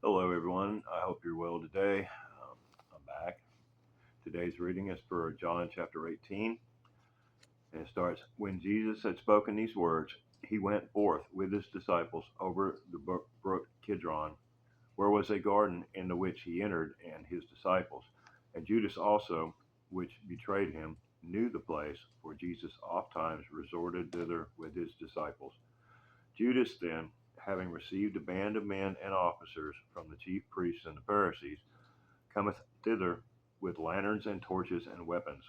Hello, everyone. I hope you're well today. I'm back. Today's reading is for John chapter 18, and it starts When Jesus had spoken these words, he went forth with his disciples over the brook Kidron, where was a garden into which he entered, and his disciples. And Judas also, which betrayed him, knew the place, for Jesus ofttimes resorted thither with his disciples. Judas then, having received a band of men and officers from the chief priests and the Pharisees, cometh thither with lanterns and torches and weapons.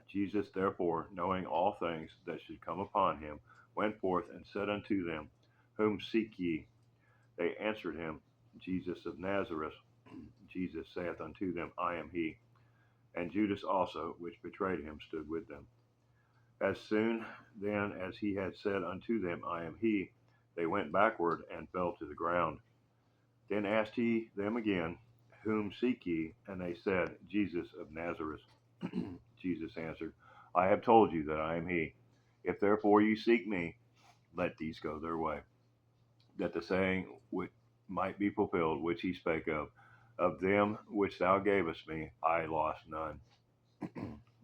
Jesus therefore, knowing all things that should come upon him, went forth and said unto them, Whom seek ye? They answered him, Jesus of Nazareth. Jesus saith unto them, I am he. And Judas also, which betrayed him, stood with them. As soon then as he had said unto them, I am he, they went backward and fell to the ground. Then asked he them again, Whom seek ye? And they said, Jesus of Nazareth. Jesus answered, I have told you that I am he. If therefore you seek me, let these go their way, that the saying which might be fulfilled which he spake of them which thou gavest me, I lost none.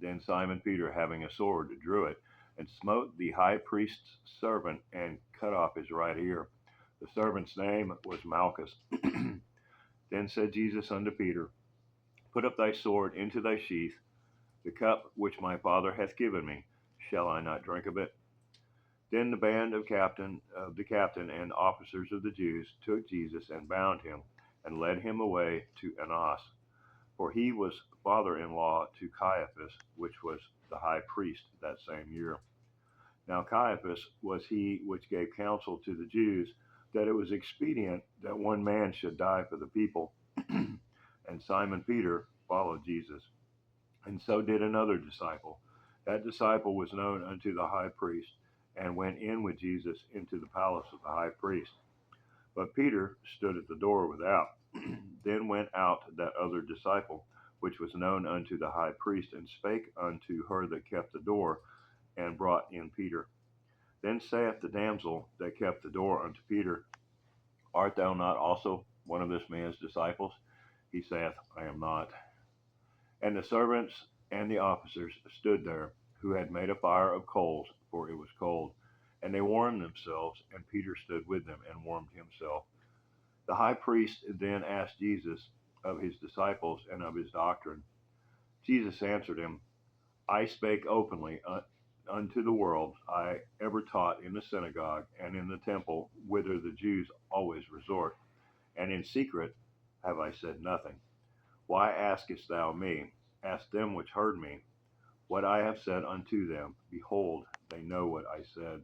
Then Simon Peter, having a sword, drew it, and smote the high priest's servant, and cut off his right ear. The servant's name was Malchus. Then said Jesus unto Peter, Put up thy sword into thy sheath. The cup which my Father hath given me, shall I not drink of it? Then the band of the captain and officers of the Jews took Jesus and bound him, and led him away to Annas, for he was father-in-law to Caiaphas, which was the high priest that same year. Now Caiaphas was he which gave counsel to the Jews that it was expedient that one man should die for the people. And Simon Peter followed Jesus. And so did another disciple. That disciple was known unto the high priest, and went in with Jesus into the palace of the high priest. But Peter stood at the door without. Then went out that other disciple, which was known unto the high priest, and spake unto her that kept the door, and brought in Peter. Then saith the damsel that kept the door unto Peter, Art thou not also one of this man's disciples? He saith, I am not. And the servants and the officers stood there, who had made a fire of coals, for it was cold. And they warmed themselves, and Peter stood with them and warmed himself. The high priest then asked Jesus of his disciples and of his doctrine. Jesus answered him, I spake openly unto the world. I ever taught in the synagogue and in the temple, whither the Jews always resort. And in secret have I said nothing. Why askest thou me? Ask them which heard me. What I have said unto them, behold, they know what I said.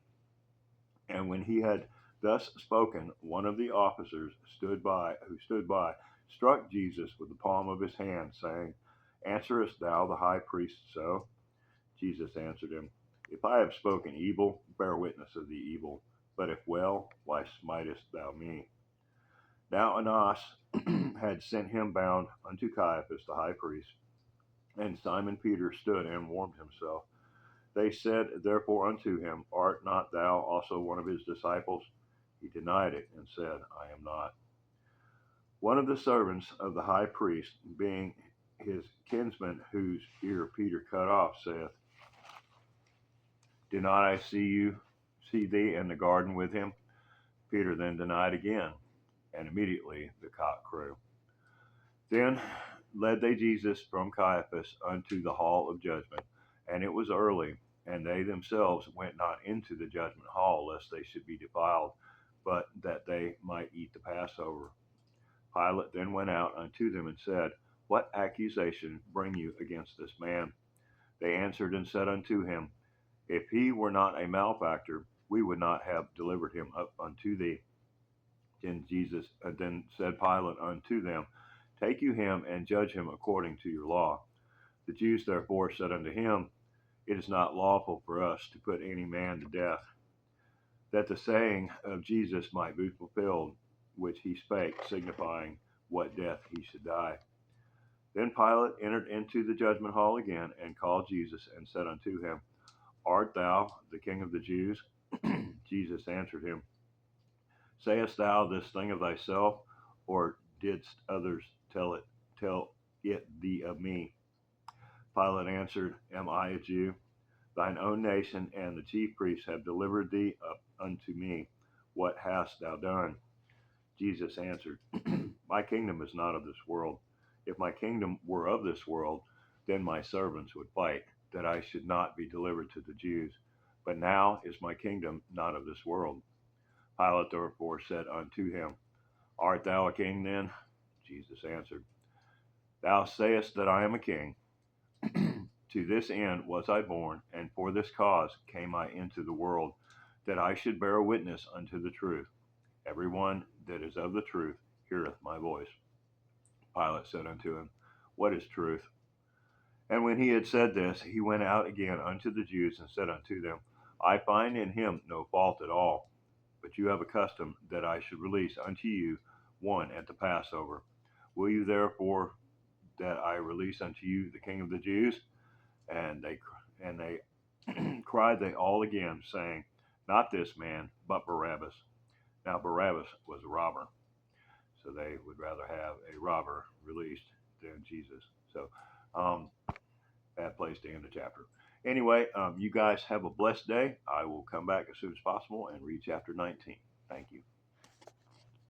And when he had thus spoken, one of the officers who stood by, struck Jesus with the palm of his hand, saying, Answerest thou the high priest so? Jesus answered him, If I have spoken evil, bear witness of the evil. But if well, why smitest thou me? Now Annas had sent him bound unto Caiaphas the high priest, and Simon Peter stood and warmed himself. They said therefore unto him, Art not thou also one of his disciples? He denied it, and said, I am not. One of the servants of the high priest, being his kinsman whose ear Peter cut off, saith, Do not I see thee in the garden with him? Peter then denied again, and immediately the cock crew. Then led they Jesus from Caiaphas unto the hall of judgment, and it was early, and they themselves went not into the judgment hall, lest they should be defiled, but that they might eat the Passover. Pilate then went out unto them and said, What accusation bring you against this man? They answered and said unto him, If he were not a malefactor, we would not have delivered him up unto thee. Then said Pilate unto them, Take you him and judge him according to your law. The Jews therefore said unto him, It is not lawful for us to put any man to death, that the saying of Jesus might be fulfilled, which he spake, signifying what death he should die. Then Pilate entered into the judgment hall again, and called Jesus, and said unto him, Art thou the King of the Jews? Jesus answered him, Sayest thou this thing of thyself, or didst others tell it thee of me? Pilate answered, Am I a Jew? Thine own nation and the chief priests have delivered thee up unto me. What hast thou done? Jesus answered, My kingdom is not of this world. If my kingdom were of this world, then my servants would fight, that I should not be delivered to the Jews. But now is my kingdom not of this world. Pilate therefore said unto him, Art thou a king then? Jesus answered, Thou sayest that I am a king. To this end was I born, and for this cause came I into the world, that I should bear witness unto the truth. Every one that is of the truth heareth my voice. Pilate said unto him, What is truth? And when he had said this, he went out again unto the Jews and said unto them, I find in him no fault at all. But you have a custom that I should release unto you one at the Passover. Will you therefore that I release unto you the King of the Jews? And they cried they all again, saying, Not this man, but Barabbas. Now Barabbas was a robber, so they would rather have a robber released than Jesus. So bad place to end the chapter. Anyway, you guys have a blessed day. I will come back as soon as possible and read chapter 19. Thank you.